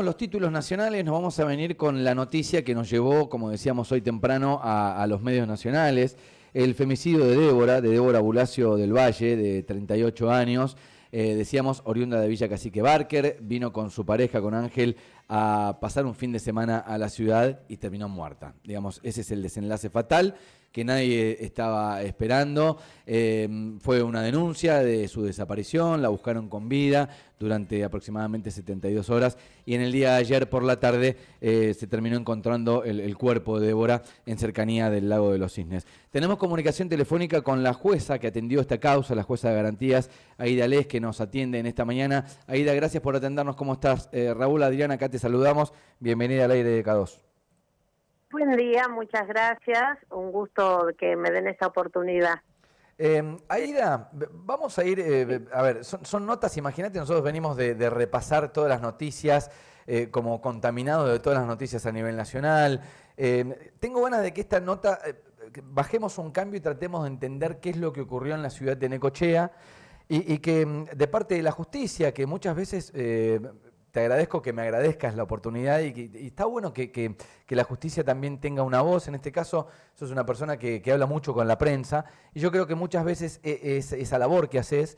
Arrancamos los títulos nacionales, nos vamos a venir con la noticia que nos llevó, como decíamos hoy temprano, a los medios nacionales. El femicidio de Débora Bulacio del Valle, de 38 años, decíamos, oriunda de Villa Cacique Barker, vino con su pareja, con Ángel, a pasar un fin de semana a la ciudad y terminó muerta. Digamos, ese es el desenlace fatal que nadie estaba esperando. Fue una denuncia de su desaparición, la buscaron con vida durante aproximadamente 72 horas y en el día de ayer por la tarde se terminó encontrando el cuerpo de Débora en cercanía del Lago de los Cisnes. Tenemos comunicación telefónica con la jueza que atendió esta causa, la jueza de garantías, Aida Les, que nos atiende en esta mañana. Aida, gracias por atendernos. ¿Cómo estás? Raúl, Adriana, acá te saludamos. Bienvenida al aire de K2. Buen día, muchas gracias. Un gusto que me den esta oportunidad. Aida, vamos a ir, a ver, son notas, imagínate, nosotros venimos de repasar todas las noticias, como contaminados de todas las noticias a nivel nacional. Tengo ganas de que esta nota, bajemos un cambio y tratemos de entender qué es lo que ocurrió en la ciudad de Necochea y que de parte de la justicia, que muchas veces... te agradezco que me agradezcas la oportunidad y está bueno que la justicia también tenga una voz. En este caso, sos una persona que habla mucho con la prensa y yo creo que muchas veces esa labor que haces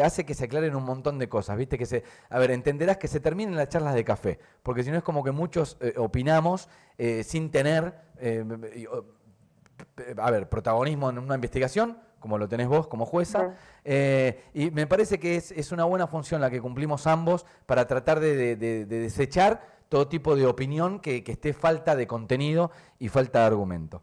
hace que se aclaren un montón de cosas. ¿Viste? A ver, entenderás que se terminen las charlas de café, porque si no es como que muchos opinamos sin tener protagonismo en una investigación, como lo tenés vos como jueza, y me parece que es una buena función la que cumplimos ambos para tratar de desechar todo tipo de opinión que esté falta de contenido y falta de argumento.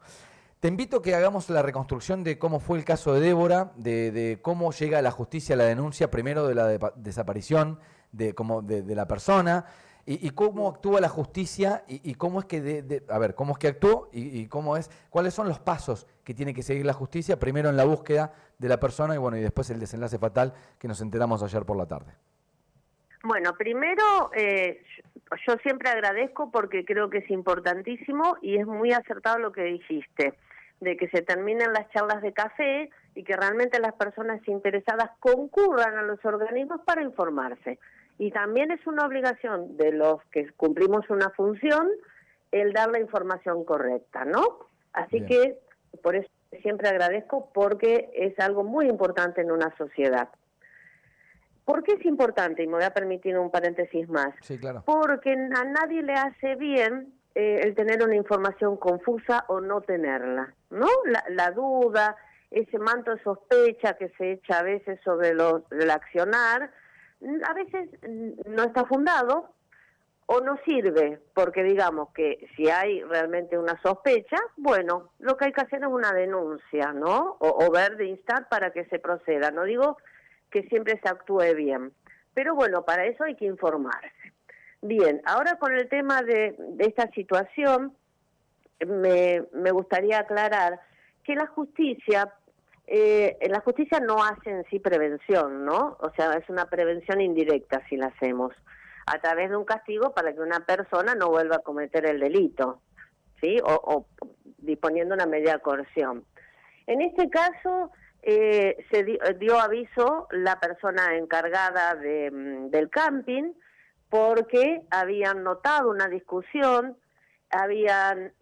Te invito a que hagamos la reconstrucción de cómo fue el caso de Débora, de cómo llega a la justicia la denuncia, primero de la desaparición de la persona, y cómo actúa la justicia y cómo es que cómo es que actuó y cuáles son los pasos que tiene que seguir la justicia, primero en la búsqueda de la persona y después el desenlace fatal que nos enteramos ayer por la tarde. Bueno, primero yo siempre agradezco porque creo que es importantísimo y es muy acertado lo que dijiste, de que se terminen las charlas de café y que realmente las personas interesadas concurran a los organismos para informarse. Y también es una obligación de los que cumplimos una función el dar la información correcta, ¿no? Así Bien. Que por eso siempre agradezco porque es algo muy importante en una sociedad. ¿Por qué es importante? Y me voy a permitir un paréntesis más. Sí, claro. Porque a nadie le hace bien el tener una información confusa o no tenerla, ¿no? La duda, ese manto de sospecha que se echa a veces sobre el accionar, a veces no está fundado o no sirve, porque digamos que si hay realmente una sospecha, bueno, lo que hay que hacer es una denuncia, ¿no? O ver de instar para que se proceda. No digo que siempre se actúe bien, pero bueno, para eso hay que informarse. Bien, ahora con el tema de esta situación, me gustaría aclarar que la justicia... en la justicia no hace en sí prevención, ¿no? O sea, es una prevención indirecta si la hacemos, a través de un castigo para que una persona no vuelva a cometer el delito, ¿sí? O disponiendo una medida de coerción. En este caso, se dio aviso la persona encargada del camping porque habían notado una discusión.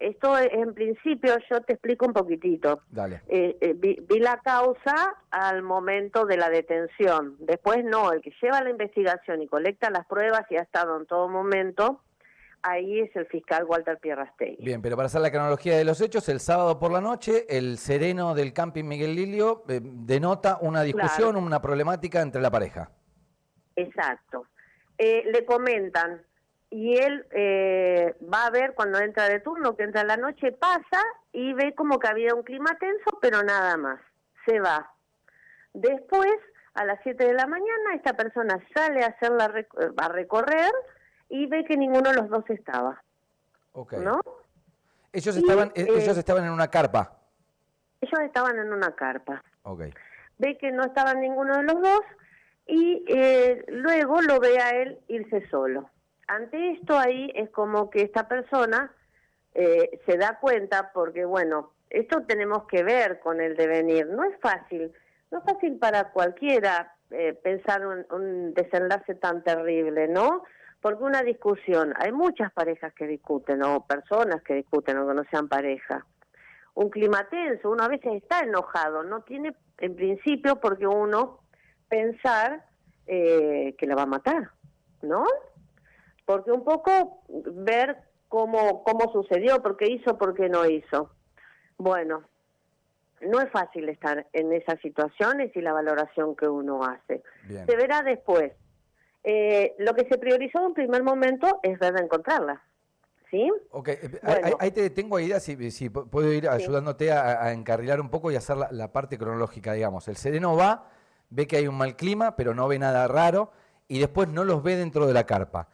Esto en principio, yo te explico un poquitito. Dale. Vi la causa al momento de la detención. Después no, el que lleva la investigación y colecta las pruebas y ha estado en todo momento, ahí es el fiscal Walter Pierrastegui. Bien, pero para hacer la cronología de los hechos, el sábado por la noche, el sereno del camping Miguel Lilio denota una discusión, claro, una problemática entre la pareja. Exacto. Le comentan... Y él va a ver cuando entra de turno, que entra en la noche, pasa y ve como que había un clima tenso, pero nada más. Se va. Después, a las 7 de la mañana, esta persona sale a a recorrer y ve que ninguno de los dos estaba. Okay. ¿No? Ellos estaban en una carpa. Ellos estaban en una carpa. Okay. Ve que no estaban ninguno de los dos y luego lo ve a él irse solo. Ante esto ahí es como que esta persona se da cuenta, porque bueno, esto tenemos que ver con el devenir. No es fácil para cualquiera pensar un desenlace tan terrible, ¿no? Porque una discusión, hay muchas parejas que discuten, o personas que discuten, aunque no sean pareja. Un clima tenso, uno a veces está enojado, no tiene en principio porque uno pensar que la va a matar, ¿no? Porque un poco ver cómo sucedió, por qué hizo, por qué no hizo. Bueno, no es fácil estar en esas situaciones y la valoración que uno hace. Bien. Se verá después. Lo que se priorizó en un primer momento es ver de encontrarla, ¿sí? Ok, Bueno, ahí te detengo, Aida, si puedo ir sí, ayudándote a encarrilar un poco y hacer la parte cronológica, digamos. El sereno va, ve que hay un mal clima, pero no ve nada raro, y después no los ve dentro de la carpa.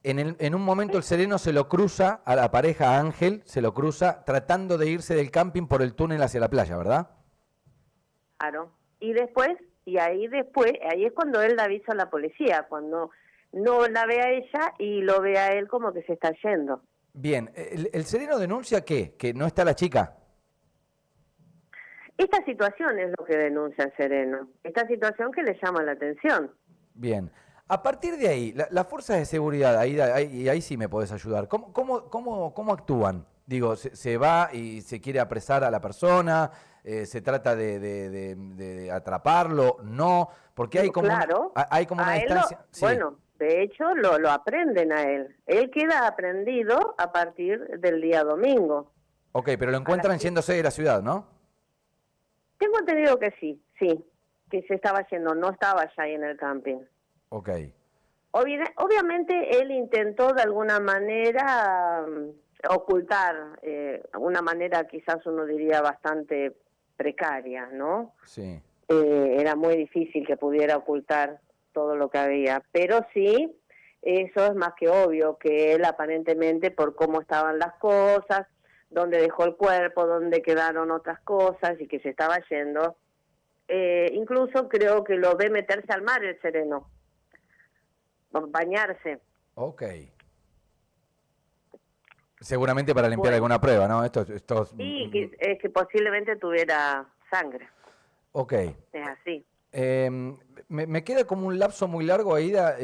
En un momento el sereno se lo cruza a la pareja a Ángel, se lo cruza tratando de irse del camping por el túnel hacia la playa, ¿verdad? claro. Y después, ahí es cuando él le avisa a la policía, cuando no la ve a ella y lo ve a él como que se está yendo. Bien, el sereno denuncia ¿qué? Que no está la chica. Esta situación es lo que denuncia el sereno, esta situación que le llama la atención. Bien. A partir de ahí, las fuerzas de seguridad, ahí sí me podés ayudar. ¿Cómo actúan? Digo, se va y se quiere apresar a la persona, se trata de atraparlo, no, porque hay como Claro, hay como una a él distancia. Sí, bueno, de hecho lo aprenden a él. Él queda aprendido a partir del día domingo. ok, pero lo A las encuentran yéndose de la ciudad, ¿no? Tengo entendido que sí, que se estaba yendo, no estaba ya ahí en el camping. Ok, Obviamente él intentó de alguna manera ocultar, una manera quizás uno diría bastante precaria, ¿no? sí. Era muy difícil que pudiera ocultar todo lo que había, pero sí, eso es más que obvio, que él aparentemente por cómo estaban las cosas, dónde dejó el cuerpo, dónde quedaron otras cosas y que se estaba yendo, incluso creo que lo ve meterse al mar el sereno, bañarse. Ok. Seguramente para limpiar Bueno, alguna prueba, ¿no? y que posiblemente tuviera sangre, Ok. es así. Me queda como un lapso muy largo, Aida.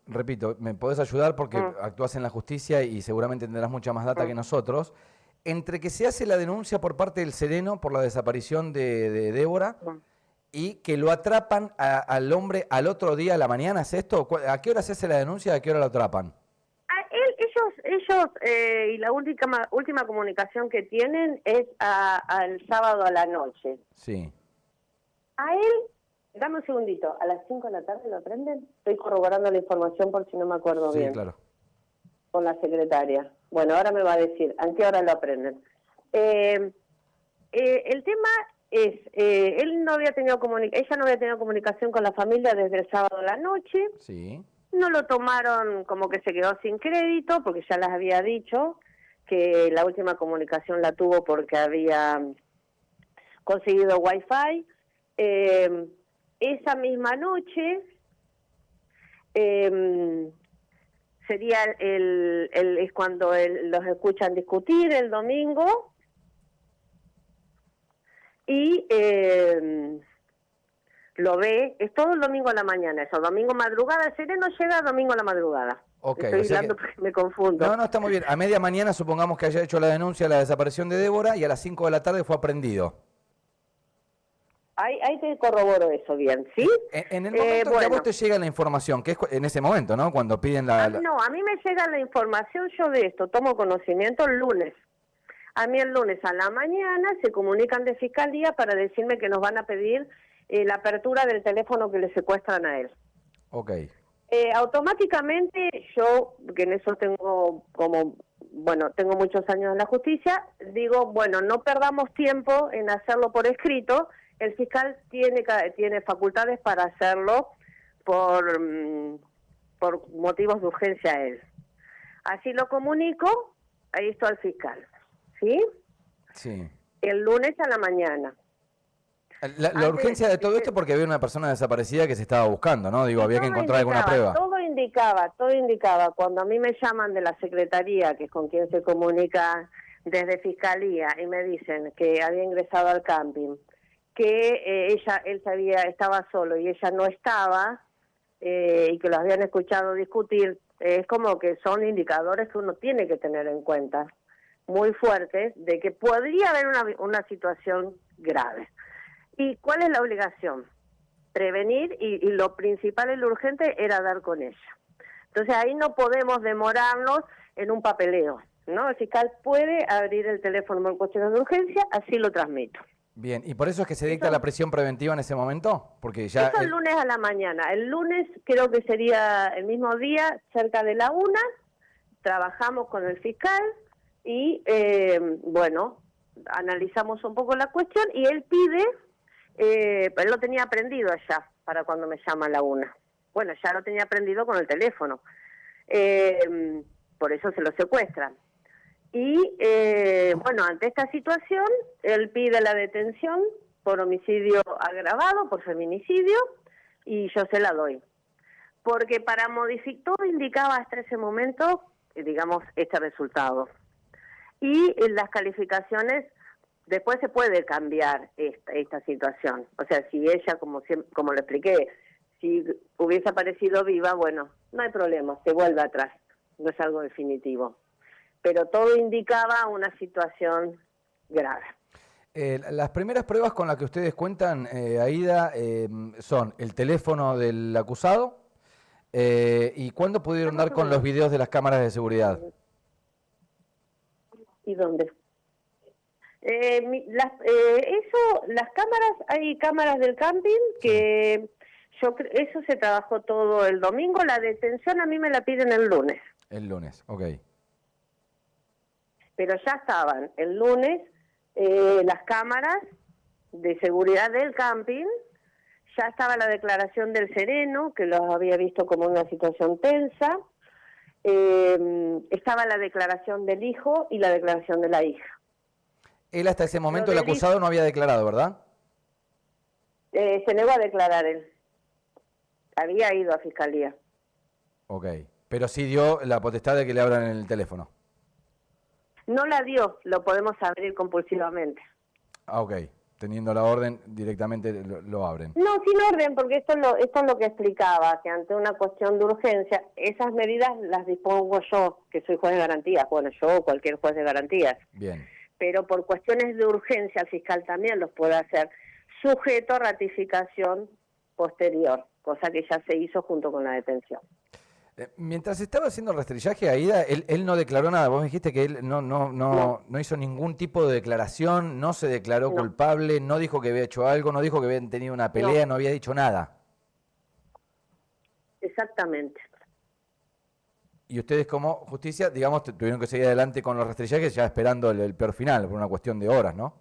Repito, me podés ayudar porque Mm, actúas en la justicia y seguramente tendrás mucha más data que mm. nosotros. Entre que se hace la denuncia por parte del Sereno por la desaparición de Débora Mm. y que lo atrapan al hombre al otro día a la mañana, ¿es esto? ¿A qué hora se hace la denuncia y a qué hora lo atrapan? Ellos y la última comunicación que tienen es al sábado a la noche. Sí, A él, dame un segundito, a las 5 de la tarde lo prenden. Estoy corroborando la información por si no me acuerdo sí, bien, claro. con la secretaria. Bueno, ahora me va a decir, ¿a qué hora lo aprenden? El tema es, ella no había tenido comunicación con la familia desde el sábado a la noche. Sí, No lo tomaron como que se quedó sin crédito, porque ya les había dicho que la última comunicación la tuvo porque había conseguido Wi-Fi. Esa misma noche sería es cuando los escuchan discutir el domingo y lo ve, es todo el domingo a la mañana, eso, domingo madrugada, el sereno llega domingo a la madrugada. ok. Estoy O sea hablando que... porque me confundo. No, está muy bien. A media mañana supongamos que haya hecho la denuncia de la desaparición de Débora y a las 5 de la tarde fue aprendido. Ahí te corroboro eso bien, ¿sí? En el momento que a vos Bueno, te llega la información, que es en ese momento, ¿no? Cuando piden a mí me llega la información, yo de esto tomo conocimiento el lunes. A mí el lunes a la mañana se comunican de fiscalía para decirme que nos van a pedir la apertura del teléfono que le secuestran a él. Ok, Automáticamente yo, que en eso tengo tengo muchos años en la justicia, digo, bueno, no perdamos tiempo en hacerlo por escrito, el fiscal tiene facultades para hacerlo por, por motivos de urgencia a él. Así lo comunico, ahí está el fiscal, ¿sí? sí. El lunes a la mañana. La urgencia de todo esto porque había una persona desaparecida que se estaba buscando, ¿no? Digo, Y había que encontrar alguna prueba. todo indicaba, cuando a mí me llaman de la secretaría, que es con quien se comunica desde fiscalía, y me dicen que había ingresado al camping, que estaba solo y ella no estaba, y que lo habían escuchado discutir, Es como que son indicadores que uno tiene que tener en cuenta, muy fuertes, de que podría haber una situación grave. ¿Y cuál es la obligación? Prevenir, y lo principal y lo urgente era dar con ella. Entonces ahí no podemos demorarnos en un papeleo, ¿no? El fiscal puede abrir el teléfono por cuestiones de urgencia, así lo transmito. Bien, ¿y por eso es que se dicta la prisión preventiva en ese momento? Porque ya eso el lunes a la mañana. El lunes creo que sería el mismo día, cerca de la 1, trabajamos con el fiscal y, bueno, analizamos un poco la cuestión y él pide, él lo tenía aprendido allá para cuando me llama a la 1. Bueno, ya lo tenía aprendido con el teléfono, por eso se lo secuestran. Y, bueno, ante esta situación, él pide la detención por homicidio agravado, por feminicidio, y yo se la doy. Porque para modificar, todo indicaba hasta ese momento, digamos, este resultado. Y las calificaciones, después se puede cambiar esta situación. O sea, si ella, como lo expliqué, si hubiese aparecido viva, bueno, no hay problema, se vuelve atrás, no es algo definitivo. Pero todo indicaba una situación grave. Las primeras pruebas con las que ustedes cuentan, Aída, son el teléfono del acusado y ¿cuándo pudieron dar con los videos de las cámaras de seguridad? ¿Y dónde? Las cámaras, hay cámaras del camping que eso se trabajó todo el domingo, la detención a mí me la piden el lunes. El lunes, ok. Pero ya estaban el lunes las cámaras de seguridad del camping, ya estaba la declaración del sereno, que los había visto como una situación tensa, estaba la declaración del hijo y la declaración de la hija. Él hasta ese momento, el acusado, no había declarado, ¿verdad? Se negó a declarar él. Había ido a fiscalía. Ok, pero sí dio la potestad de que le abran el teléfono. No la dio, lo podemos abrir compulsivamente. Ah, ok. Teniendo la orden, directamente lo abren. No, sin orden, porque esto es lo que explicaba, que ante una cuestión de urgencia, esas medidas las dispongo yo, que soy juez de garantías, bueno, yo o cualquier juez de garantías. Bien. Pero por cuestiones de urgencia el fiscal también los puede hacer, sujeto a ratificación posterior, cosa que ya se hizo junto con la detención. Mientras estaba haciendo el rastrillaje, Aída, él no declaró nada. Vos me dijiste que él no hizo ningún tipo de declaración, no se declaró culpable, no dijo que había hecho algo, no dijo que habían tenido una pelea, no había dicho nada. Exactamente. Y ustedes como justicia, digamos, tuvieron que seguir adelante con los rastrillajes ya esperando el peor final, por una cuestión de horas, ¿no?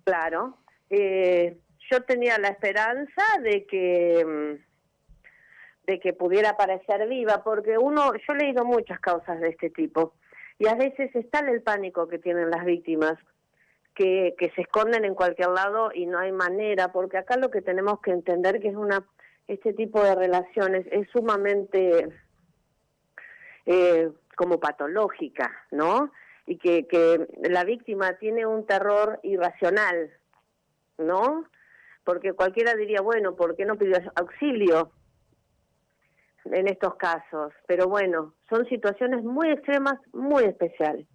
Claro. Yo tenía la esperanza de que pudiera aparecer viva, porque yo he leído muchas causas de este tipo, y a veces está el pánico que tienen las víctimas, que se esconden en cualquier lado y no hay manera, porque acá lo que tenemos que entender que es este tipo de relaciones es sumamente como patológica, ¿no? Y que la víctima tiene un terror irracional, ¿no? Porque cualquiera diría, bueno, ¿por qué no pidió auxilio en estos casos? Pero bueno, son situaciones muy extremas, muy especiales.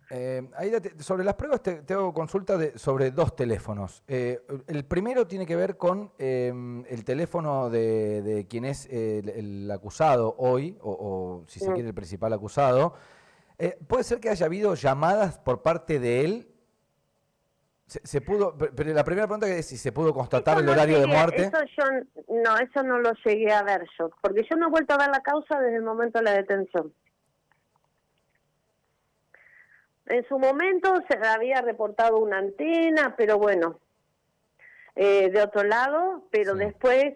Aída, sobre las pruebas te hago consulta sobre dos teléfonos. El primero tiene que ver con el teléfono de quien es el acusado hoy, o si se quiere el principal acusado. ¿Puede ser que haya habido llamadas por parte de él? Se pudo, pero la primera pregunta es si se pudo constatar el horario de muerte. Eso no lo llegué a ver yo, porque yo no he vuelto a ver la causa desde el momento de la detención. En su momento se había reportado una antena, pero bueno, de otro lado, pero sí. Después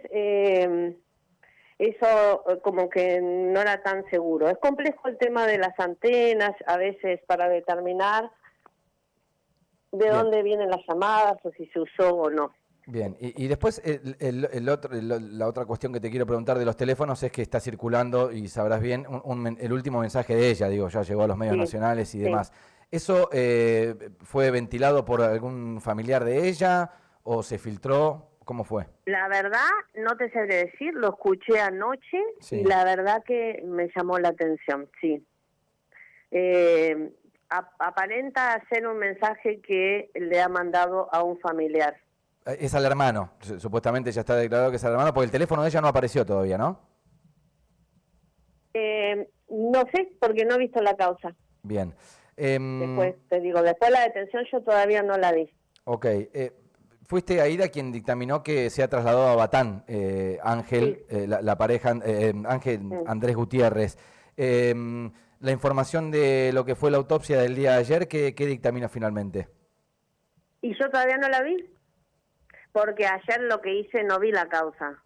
eso como que no era tan seguro. Es complejo el tema de las antenas, a veces para determinar de dónde vienen las llamadas o si se usó o no. Bien, y después la otra cuestión que te quiero preguntar de los teléfonos es que está circulando, y sabrás bien, el último mensaje de ella, digo, ya llegó a los medios nacionales y demás. ¿Eso fue ventilado por algún familiar de ella o se filtró? ¿Cómo fue? La verdad, no te sé decir, lo escuché anoche Sí. y la verdad que me llamó la atención, sí. Aparenta ser un mensaje que le ha mandado a un familiar. Es al hermano, supuestamente ya está declarado que es al hermano, porque el teléfono de ella no apareció todavía, ¿no? No sé, porque no he visto la causa. Bien. Después, te digo, después de la detención yo todavía no la vi. Ok. Fuiste Aida quien dictaminó que se ha trasladado a Batán, Ángel, Sí. la pareja, Ángel Mm. Andrés Gutiérrez. La información de lo que fue la autopsia del día de ayer, ¿qué dictamina finalmente? Y yo todavía no la vi, porque ayer lo que hice no vi la causa.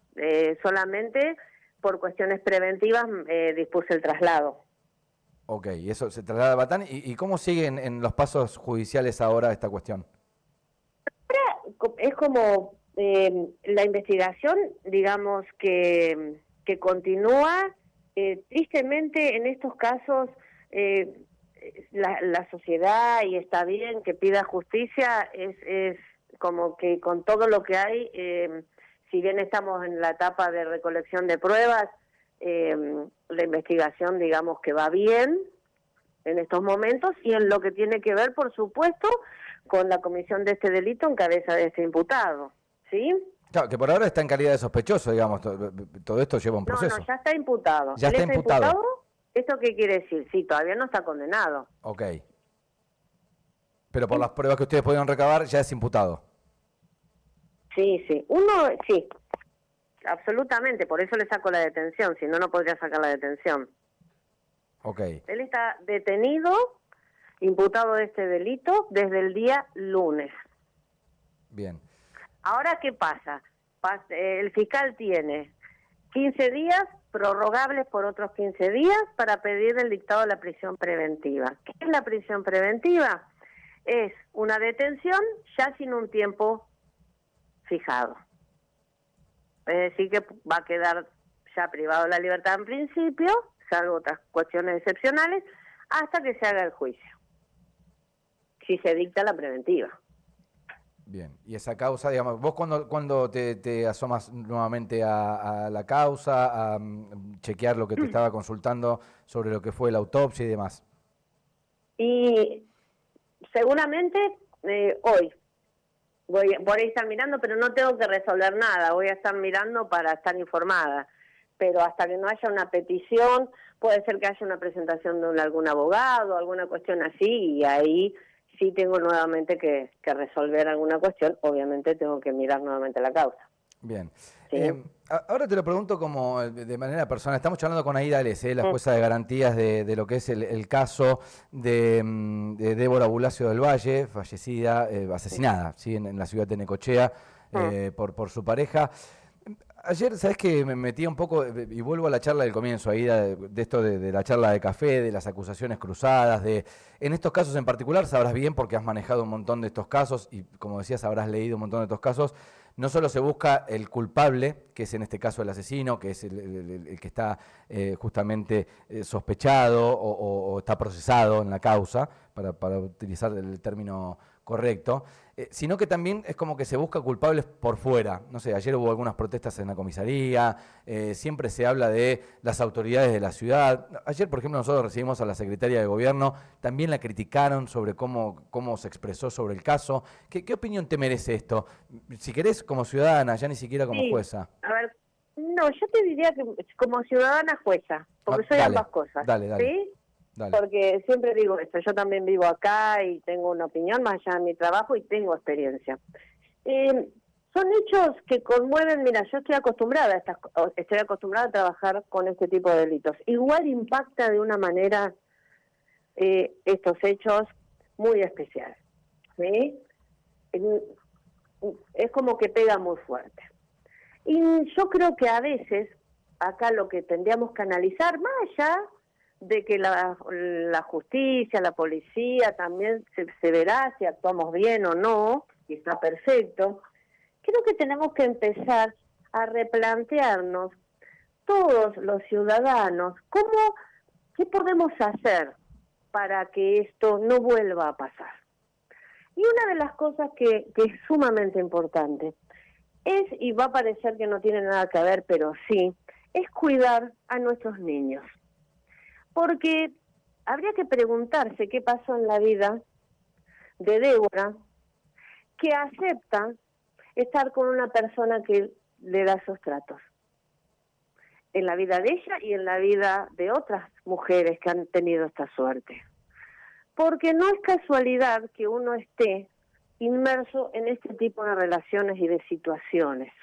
Solamente por cuestiones preventivas dispuse el traslado. Ok, y eso se traslada a Batán. ¿Y cómo siguen en los pasos judiciales ahora esta cuestión? Es como la investigación, digamos, que continúa. Tristemente, en estos casos, la sociedad, y está bien que pida justicia, es como que con todo lo que hay, si bien estamos en la etapa de recolección de pruebas, la investigación, digamos, que va bien en estos momentos, y en lo que tiene que ver, por supuesto, con la comisión de este delito en cabeza de este imputado, ¿sí? Claro, que por ahora está en calidad de sospechoso, digamos, todo esto lleva un No, proceso. ya está imputado. Ya Él está está imputado. imputado. ¿Esto qué quiere decir? Sí, todavía no está condenado. Ok. Pero por Sí, las pruebas que ustedes pudieron recabar, ya es imputado. sí. Sí, absolutamente. Por eso le saco la detención, si no, no podría sacar la detención. Ok. Él está detenido, imputado de este delito, desde el día lunes. Bien. Ahora, ¿qué pasa? El fiscal tiene 15 días, prorrogables por otros 15 días, para pedir el dictado de la prisión preventiva. ¿Qué es la prisión preventiva? Es una detención ya sin un tiempo fijado. Es decir, que va a quedar ya privado de la libertad en principio, salvo otras cuestiones excepcionales, hasta que se haga el juicio, si se dicta la preventiva. Bien. Y esa causa, digamos, vos cuando te asomas nuevamente a la causa, a chequear lo que te estaba consultando sobre lo que fue la autopsia y demás. Y seguramente hoy voy a estar mirando, pero no tengo que resolver nada, voy a estar mirando para estar informada. Pero hasta que no haya una petición, puede ser que haya una presentación de algún abogado, alguna cuestión así, y ahí sí tengo nuevamente que resolver alguna cuestión. Obviamente tengo que mirar nuevamente la causa. Bien. ¿Sí? Ahora te lo pregunto como de manera personal. Estamos charlando con Aida Alés, la Mm. jueza de garantías de lo que es el caso de Débora Bulacio del Valle, fallecida, asesinada, ¿sí? en la ciudad de Necochea por su pareja. Ayer, ¿sabes qué? Me metía un poco, y vuelvo a la charla del comienzo, Aida, de esto de la charla de café, de las acusaciones cruzadas, en estos casos en particular, sabrás bien porque has manejado un montón de estos casos y como decías, habrás leído un montón de estos casos. No solo se busca el culpable, que es en este caso el asesino, que es el que está justamente sospechado o está procesado en la causa, para utilizar el término correcto, sino que también es como que se busca culpables por fuera. No sé, ayer hubo algunas protestas en la comisaría, siempre se habla de las autoridades de la ciudad. Ayer, por ejemplo, nosotros recibimos a la secretaria de gobierno, también la criticaron sobre cómo se expresó sobre el caso. ¿Qué opinión te merece esto? Si querés, como ciudadana, ya ni siquiera como Sí, jueza. a ver, no, yo te diría que como ciudadana jueza, porque soy Dale, ambas cosas, dale, dale, ¿sí? dale. Porque siempre digo esto, yo también vivo acá y tengo una opinión más allá de mi trabajo y tengo experiencia. Son hechos que conmueven. Mira, yo estoy acostumbrada a trabajar con este tipo de delitos. Igual impacta de una manera estos hechos muy especiales, ¿sí? Es como que pega muy fuerte. Y yo creo que a veces acá lo que tendríamos que analizar, más allá de que la justicia, la policía también se verá si actuamos bien o no, y está perfecto, creo que tenemos que empezar a replantearnos todos los ciudadanos qué podemos hacer para que esto no vuelva a pasar. Y una de las cosas que es sumamente importante, y va a parecer que no tiene nada que ver, pero sí, es cuidar a nuestros niños. Porque habría que preguntarse qué pasó en la vida de Débora, que acepta estar con una persona que le da esos tratos. En la vida de ella y en la vida de otras mujeres que han tenido esta suerte. Porque no es casualidad que uno esté inmerso en este tipo de relaciones y de situaciones.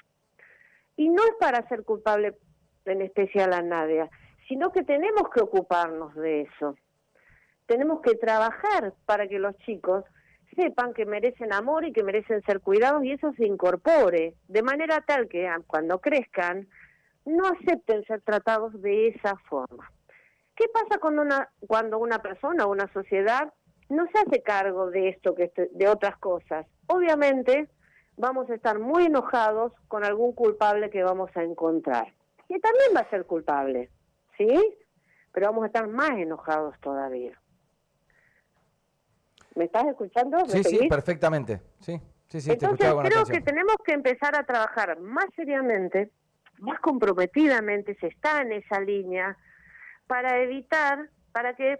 Y no es para ser culpable en especial a nadie, sino que tenemos que ocuparnos de eso. Tenemos que trabajar para que los chicos sepan que merecen amor y que merecen ser cuidados y eso se incorpore, de manera tal que cuando crezcan no acepten ser tratados de esa forma. ¿Qué pasa cuando una persona o una sociedad no se hace cargo de esto, de otras cosas? Obviamente vamos a estar muy enojados con algún culpable que vamos a encontrar. Que también va a ser culpable, ¿sí? Pero vamos a estar más enojados todavía. ¿Me estás escuchando? ¿Me Sí, seguís? sí, perfectamente. Sí, sí, te Entonces escuchaba con creo atención. que tenemos que empezar a trabajar más seriamente, más comprometidamente, se está en esa línea, para evitar, para que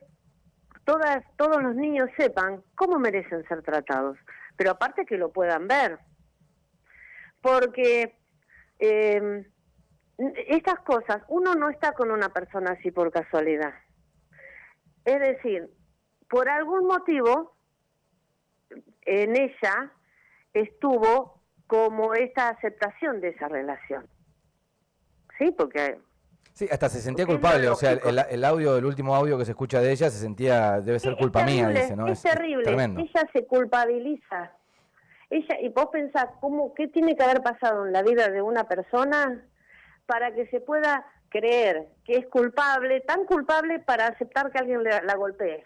todos los niños sepan cómo merecen ser tratados, pero aparte que lo puedan ver, porque estas cosas, uno no está con una persona así por casualidad, es decir, por algún motivo en ella estuvo como esta aceptación de esa relación, ¿sí? Porque Sí, hasta se sentía es lo culpable, o sea, lógico. el último audio que se escucha de ella se sentía, debe ser culpa mía, dice, ¿no? Es terrible, tremendo. ella se culpabiliza. Y vos pensás, ¿qué tiene que haber pasado en la vida de una persona para que se pueda creer que es culpable, tan culpable para aceptar que alguien la golpee?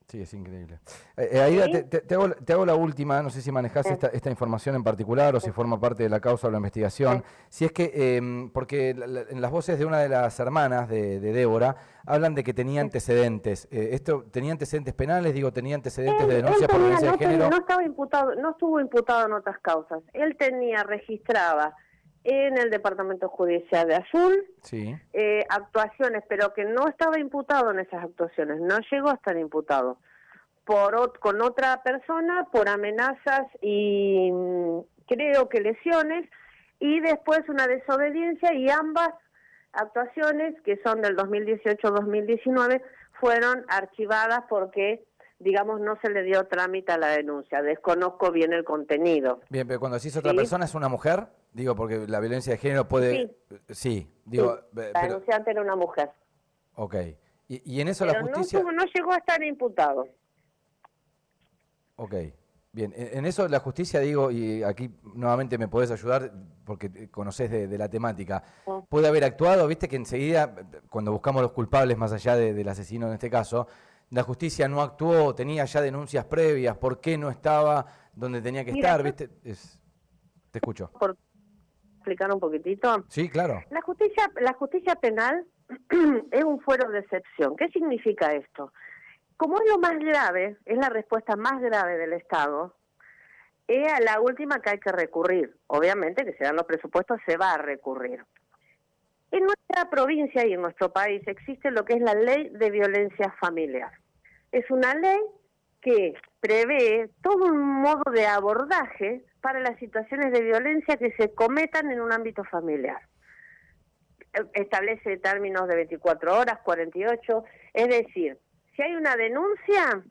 Sí, es increíble. Aida, ¿Sí? te hago la última, no sé si manejás esta información en particular o si forma parte de la causa o la investigación. Si es que, porque en las voces de una de las hermanas de Débora hablan de que tenía antecedentes. ¿Tenía antecedentes penales? Digo, ¿tenía antecedentes de denuncias por violencia de género? No estuvo imputado en otras causas. Él registraba en el Departamento Judicial de Azul Sí. Actuaciones, pero que no estaba imputado en esas actuaciones, no llegó a estar imputado con otra persona por amenazas y creo que lesiones, y después una desobediencia, y ambas actuaciones, que son del 2018-2019, fueron archivadas porque, digamos, no se le dio trámite a la denuncia. Desconozco bien el contenido. Bien, pero cuando decís otra ¿Sí? persona, ¿es una mujer? Digo, porque la violencia de género puede... Sí, digo... Sí, la denunciante era una mujer. Ok. Y en eso pero la justicia... no llegó a estar imputado. Ok. Bien, en eso la justicia, digo, y aquí nuevamente me podés ayudar porque conocés de la temática, puede haber actuado, viste que enseguida, cuando buscamos los culpables más allá del asesino en este caso, la justicia no actuó, tenía ya denuncias previas, ¿por qué no estaba donde tenía que estar? ¿Viste? Te escucho. ¿Por explicar un poquitito? Sí, claro. La justicia penal es un fuero de excepción. ¿Qué significa esto? Como es lo más grave, es la respuesta más grave del Estado, es a la última que hay que recurrir. Obviamente que si dan los presupuestos se va a recurrir. En nuestra provincia y en nuestro país existe lo que es la Ley de Violencia Familiar. Es una ley que prevé todo un modo de abordaje para las situaciones de violencia que se cometan en un ámbito familiar. Establece términos de 24 horas, 48, es decir, si hay una denuncia,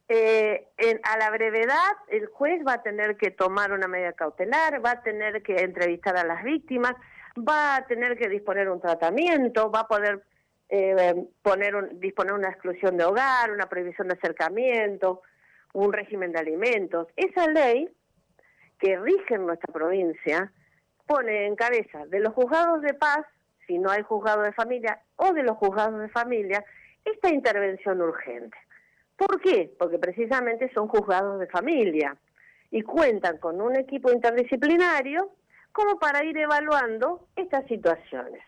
a la brevedad el juez va a tener que tomar una medida cautelar, va a tener que entrevistar a las víctimas, va a tener que disponer un tratamiento, va a poder disponer una exclusión de hogar, una prohibición de acercamiento, un régimen de alimentos. Esa ley que rige en nuestra provincia pone en cabeza de los juzgados de paz, si no hay juzgado de familia, o de los juzgados de familia, esta intervención urgente. ¿Por qué? Porque precisamente son juzgados de familia y cuentan con un equipo interdisciplinario como para ir evaluando estas situaciones.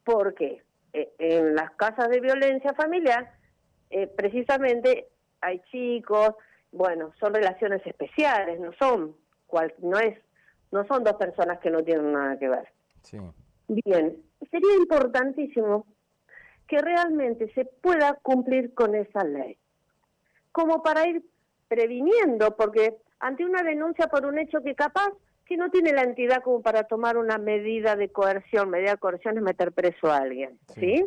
¿Por qué? En las casas de violencia familiar, precisamente hay chicos, bueno, son relaciones especiales, no no son dos personas que no tienen nada que ver. Sí. Bien, sería importantísimo que realmente se pueda cumplir con esa ley, como para ir previniendo, porque ante una denuncia por un hecho que capaz que no tiene la entidad como para tomar una medida de coerción es meter preso a alguien, ¿sí?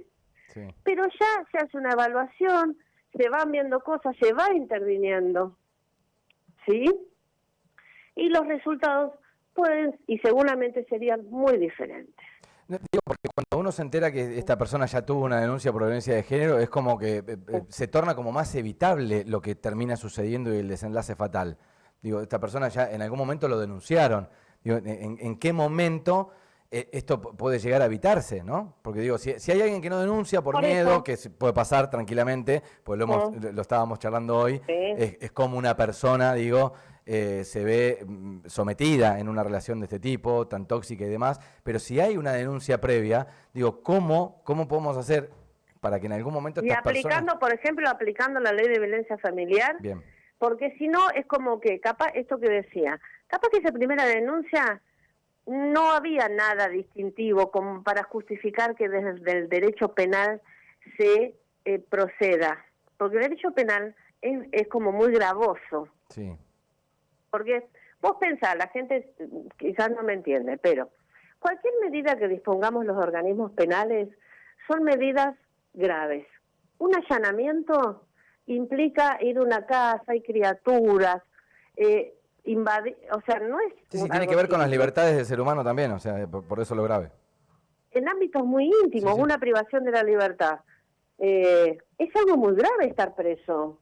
Sí. Pero ya se hace una evaluación, se van viendo cosas, se va interviniendo, ¿sí? Y los resultados pueden y seguramente serían muy diferentes. No, digo, porque cuando uno se entera que esta persona ya tuvo una denuncia por violencia de género, es como que se torna como más evitable lo que termina sucediendo y el desenlace fatal. Digo, esta persona ya en algún momento lo denunciaron. Digo, ¿en qué momento esto puede llegar a evitarse, no? Porque digo, si hay alguien que no denuncia por miedo, eso, que puede pasar tranquilamente, pues lo estábamos charlando hoy, sí. es como una persona, digo, se ve sometida en una relación de este tipo, tan tóxica y demás, pero si hay una denuncia previa, digo, ¿cómo podemos hacer para que en algún momento Y estas aplicando, personas... por ejemplo, aplicando la ley de violencia familiar, Bien. porque si no es como que, capaz, esto que decía, capaz que esa primera denuncia no había nada distintivo como para justificar que desde el derecho penal se proceda, porque el derecho penal es como muy gravoso. Sí. Porque vos pensás, la gente quizás no me entiende, pero cualquier medida que dispongamos los organismos penales son medidas graves. Un allanamiento implica ir a una casa, hay criaturas, invadir, o sea, no es... Sí, tiene que ver con las libertades del ser humano también, o sea, por eso lo grave. En ámbitos muy íntimos, Sí. una privación de la libertad. Es algo muy grave estar preso.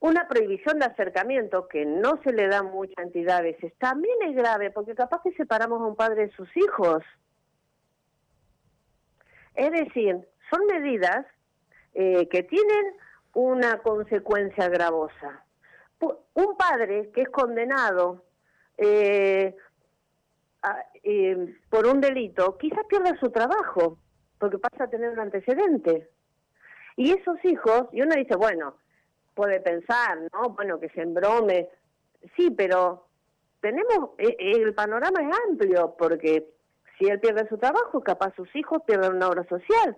Una prohibición de acercamiento que no se le da a muchas entidades también es grave, porque capaz que separamos a un padre de sus hijos. Es decir, son medidas que tienen una consecuencia gravosa. Un padre que es condenado por un delito, quizás pierda su trabajo, porque pasa a tener un antecedente. Y esos hijos, y uno dice, bueno, puede pensar, ¿no? Bueno, que se embrome. Sí, pero el panorama es amplio, porque si él pierde su trabajo, capaz sus hijos pierden una obra social,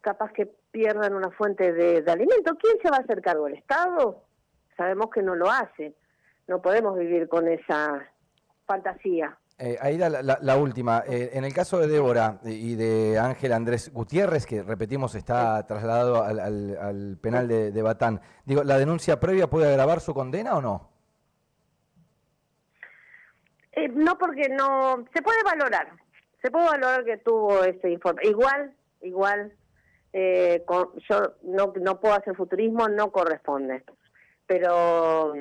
capaz que pierdan una fuente de alimento. ¿Quién se va a hacer cargo? ¿El Estado? Sabemos que no lo hace. No podemos vivir con esa fantasía. Aida, la última. En el caso de Débora y de Ángel Andrés Gutiérrez, que repetimos está trasladado al penal de Batán, digo, ¿la denuncia previa puede agravar su condena o no? No, porque no... Se puede valorar. Se puede valorar que tuvo ese informe. Igual, yo no puedo hacer futurismo, no corresponde. Pero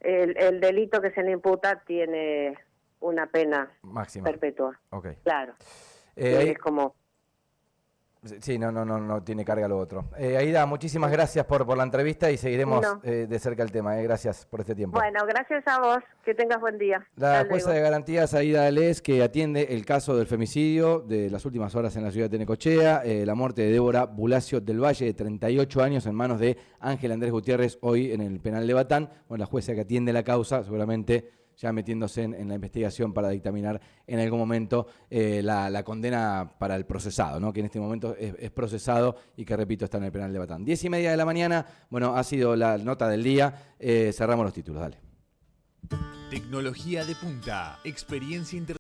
el delito que se le imputa tiene una pena máxima perpetua. Okay. Claro. Es como... Sí, no tiene carga lo otro. Aida, muchísimas gracias por la entrevista y seguiremos de cerca el tema. Gracias por este tiempo. Bueno, gracias a vos. Que tengas buen día. La jueza de garantías, Aida Alés, que atiende el caso del femicidio de las últimas horas en la ciudad de Necochea, la muerte de Débora Bulacio del Valle, de 38 años, en manos de Ángel Andrés Gutiérrez, hoy en el penal de Batán. Bueno, la jueza que atiende la causa, seguramente ya metiéndose en la investigación para dictaminar en algún momento la condena para el procesado, ¿no? Que en este momento es procesado y que, repito, está en el penal de Batán. 10:30 de la mañana, bueno, ha sido la nota del día. Cerramos los títulos, dale. Tecnología de punta, experiencia internacional.